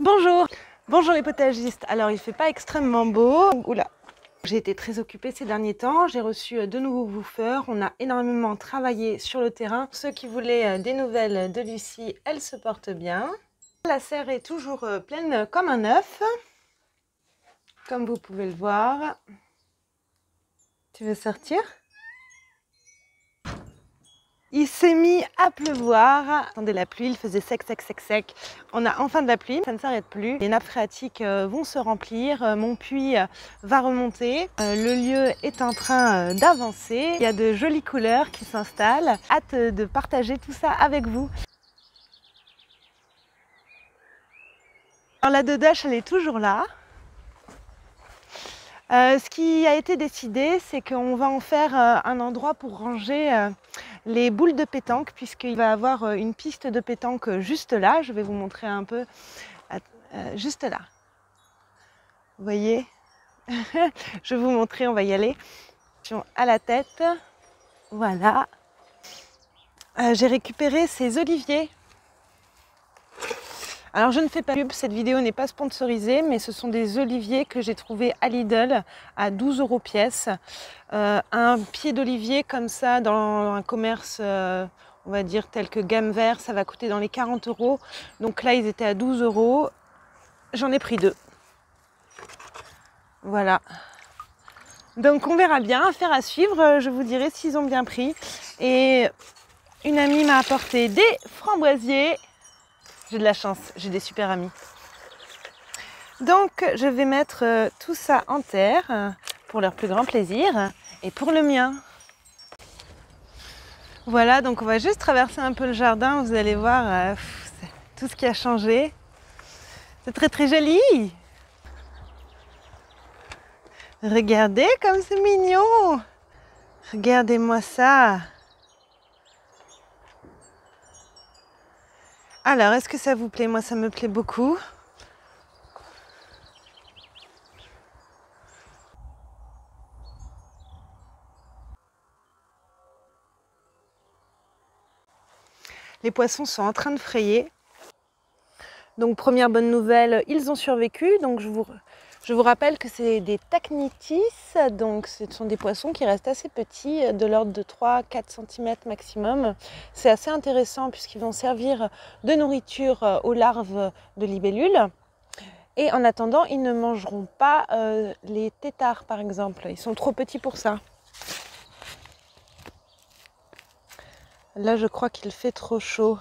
Bonjour, bonjour les potagistes. Alors il fait pas extrêmement beau. Oula. J'ai été très occupée ces derniers temps. J'ai reçu de nouveaux woofers. On a énormément travaillé sur le terrain. Ceux qui voulaient des nouvelles de Lucie, elle se porte bien. La serre est toujours pleine comme un œuf, comme vous pouvez le voir. Tu veux sortir ? Il s'est mis à pleuvoir. Attendez, la pluie, il faisait sec, sec, sec, sec. On a enfin de la pluie, ça ne s'arrête plus. Les nappes phréatiques vont se remplir, mon puits va remonter. Le lieu est en train d'avancer. Il y a de jolies couleurs qui s'installent. Hâte de partager tout ça avec vous. Alors la dodache, elle est toujours là. Ce qui a été décidé, c'est qu'on va en faire un endroit pour ranger les boules de pétanque, puisqu'il va y avoir une piste de pétanque juste là. Je vais vous montrer un peu, juste là. Vous voyez? Je vais vous montrer, on va y aller. À la tête, voilà. J'ai récupéré ces oliviers. Alors je ne fais pas de pub, cette vidéo n'est pas sponsorisée, mais ce sont des oliviers que j'ai trouvés à Lidl à 12 € pièce. Un pied d'olivier comme ça dans un commerce, on va dire tel que Gamme Vert, ça va coûter dans les 40 €. Donc là ils étaient à 12 €. J'en ai pris 2. Voilà. Donc on verra bien, affaire à suivre, je vous dirai s'ils ont bien pris. Et une amie m'a apporté des framboisiers. J'ai de la chance, j'ai des super amis. Donc je vais mettre tout ça en terre pour leur plus grand plaisir et pour le mien. Voilà, donc on va juste traverser un peu le jardin, vous allez voir tout ce qui a changé. C'est très très joli. Regardez comme c'est mignon. Regardez-moi ça. Alors, est-ce que ça vous plaît? Moi, ça me plaît beaucoup. Les poissons sont en train de frayer. Donc, première bonne nouvelle, ils ont survécu. Donc, je vous rappelle que c'est des tacnitis. Donc, ce sont des poissons qui restent assez petits, de l'ordre de 3-4 cm maximum. C'est assez intéressant puisqu'ils vont servir de nourriture aux larves de libellules. Et en attendant, ils ne mangeront pas les têtards, par exemple. Ils sont trop petits pour ça. Là, je crois qu'il fait trop chaud.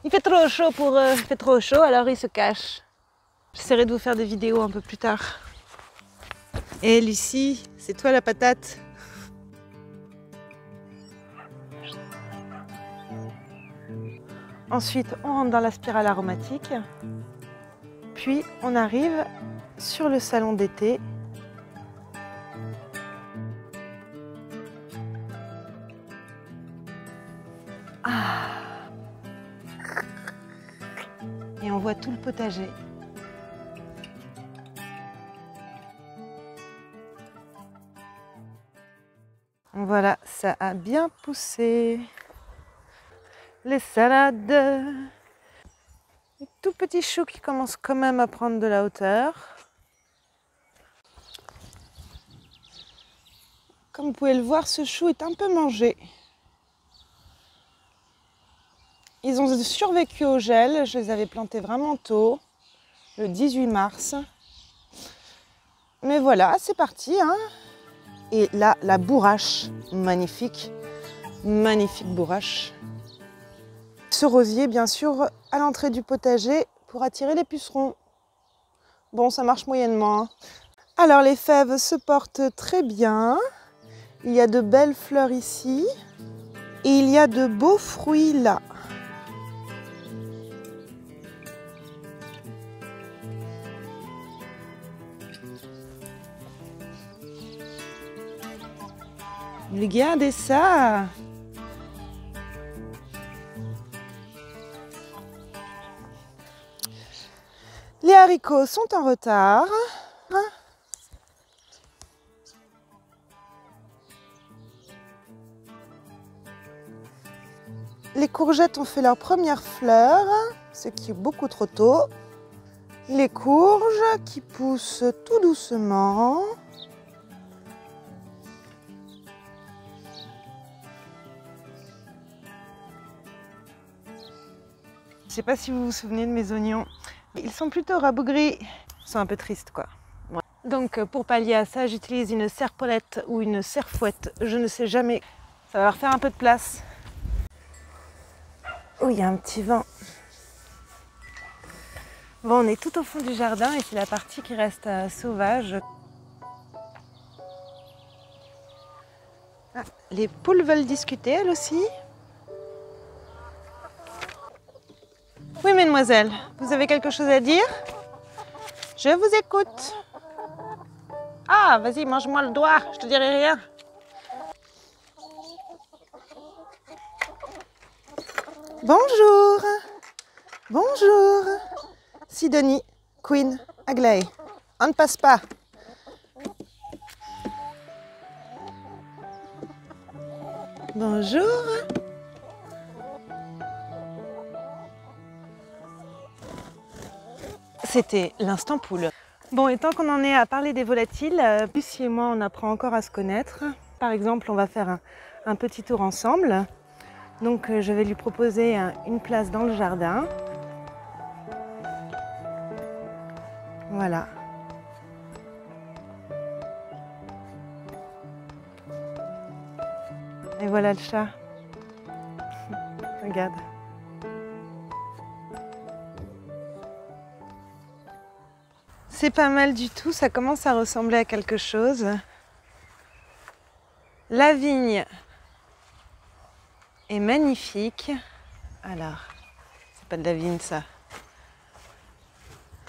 Il fait trop chaud pour eux. Il fait trop chaud, alors il se cache. J'essaierai de vous faire des vidéos un peu plus tard. Et Lucie, c'est toi la patate. Ensuite, on rentre dans la spirale aromatique. Puis, on arrive sur le salon d'été. Et on voit tout le potager. Voilà, ça a bien poussé. Les salades. Les tout petits choux qui commencent quand même à prendre de la hauteur. Comme vous pouvez le voir, ce chou est un peu mangé. Ils ont survécu au gel, je les avais plantés vraiment tôt, le 18 mars. Mais voilà, c'est parti, hein. Et là, la bourrache, magnifique, magnifique bourrache. Ce rosier, bien sûr, à l'entrée du potager pour attirer les pucerons. Bon, ça marche moyennement, hein. Alors, les fèves se portent très bien. Il y a de belles fleurs ici. Et il y a de beaux fruits là. Regardez ça! Les haricots sont en retard. Les courgettes ont fait leurs premières fleurs, ce qui est beaucoup trop tôt. Les courges qui poussent tout doucement. Je ne sais pas si vous vous souvenez de mes oignons. Ils sont plutôt rabougris. Ils sont un peu tristes, quoi. Ouais. Donc pour pallier à ça, j'utilise une serpolette ou une serfouette. Je ne sais jamais. Ça va leur faire un peu de place. Oh, il y a un petit vent. Bon, on est tout au fond du jardin et c'est la partie qui reste sauvage. Ah, les poules veulent discuter, elles aussi. Oui, mesdemoiselles, vous avez quelque chose à dire? Je vous écoute. Ah, vas-y, mange-moi le doigt, je te dirai rien. Bonjour. Bonjour. Sidonie, Queen, Aglaé. On ne passe pas. Bonjour. C'était l'instant poule. Bon, et tant qu'on en est à parler des volatiles, Lucie et moi, on apprend encore à se connaître. Par exemple, on va faire un petit tour ensemble. Donc, je vais lui proposer une place dans le jardin. Voilà. Et voilà le chat. Regarde. C'est pas mal du tout, ça commence à ressembler à quelque chose. La vigne est magnifique. Alors, c'est pas de la vigne ça.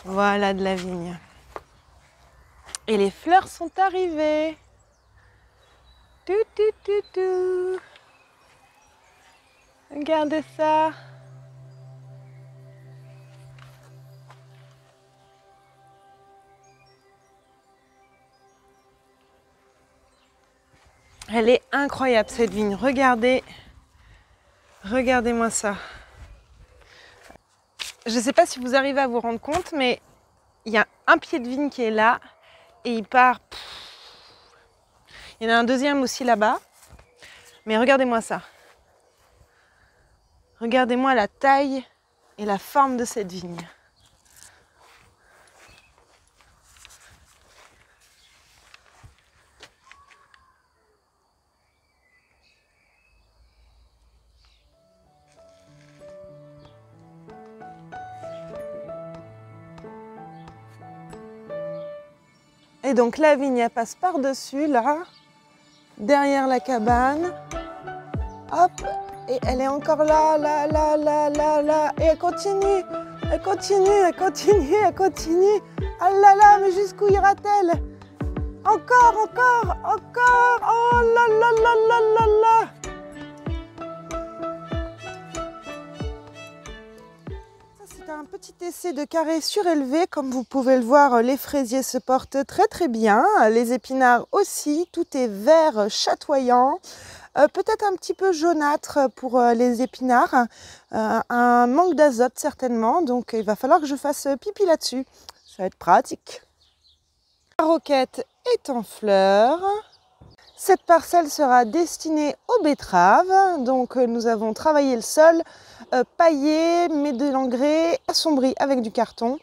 Voilà de la vigne. Et les fleurs sont arrivées. Tout, tout, tout, tout. Regardez ça. Elle est incroyable cette vigne. Regardez. Regardez-moi ça. Je ne sais pas si vous arrivez à vous rendre compte, mais il y a un pied de vigne qui est là et il part. Il y en a un deuxième aussi là-bas. Mais regardez-moi ça. Regardez-moi la taille et la forme de cette vigne. Et donc la vigne, elle passe par-dessus, là, derrière la cabane. Hop, et elle est encore là, là, là, là, là, là. Et elle continue, elle continue, elle continue, elle continue. Ah là là, mais jusqu'où ira-t-elle? Encore, encore, encore. Oh là là là là là là. C'est un petit essai de carré surélevé. Comme vous pouvez le voir, les fraisiers se portent très très bien. Les épinards aussi. Tout est vert chatoyant. Peut-être un petit peu jaunâtre pour les épinards. Un manque d'azote certainement. Donc il va falloir que je fasse pipi là-dessus. Ça va être pratique. La roquette est en fleurs. Cette parcelle sera destinée aux betteraves. Donc nous avons travaillé le sol, paillé, mis de l'engrais, assombri avec du carton.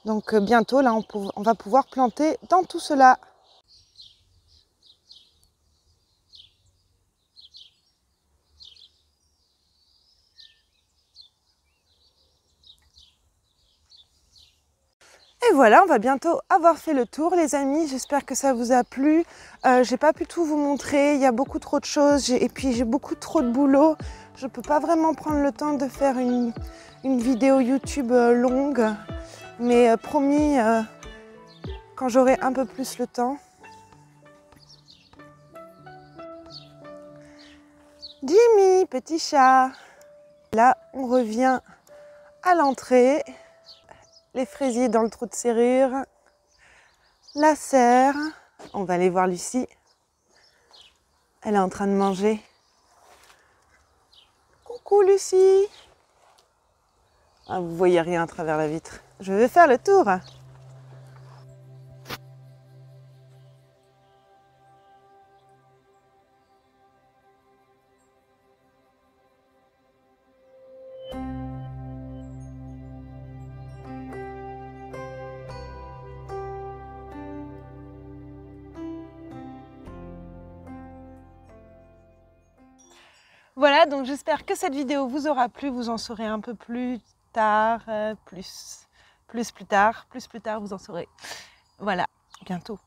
Donc bientôt là on va pouvoir planter dans tout cela. Et voilà, on va bientôt avoir fait le tour les amis, j'espère que ça vous a plu. J'ai pas pu tout vous montrer, il y a beaucoup trop de choses et puis j'ai beaucoup trop de boulot. Je peux pas vraiment prendre le temps de faire une vidéo YouTube longue, mais promis, quand j'aurai un peu plus le temps. Jimmy, petit chat. Là, on revient à l'entrée. Les fraisiers dans le trou de serrure, la serre. On va aller voir Lucie. Elle est en train de manger. Coucou Lucie. Ah, vous voyez rien à travers la vitre. Je vais faire le tour. Voilà, donc j'espère que cette vidéo vous aura plu. Vous en saurez un peu plus tard, plus tard, vous en saurez. Voilà, bientôt.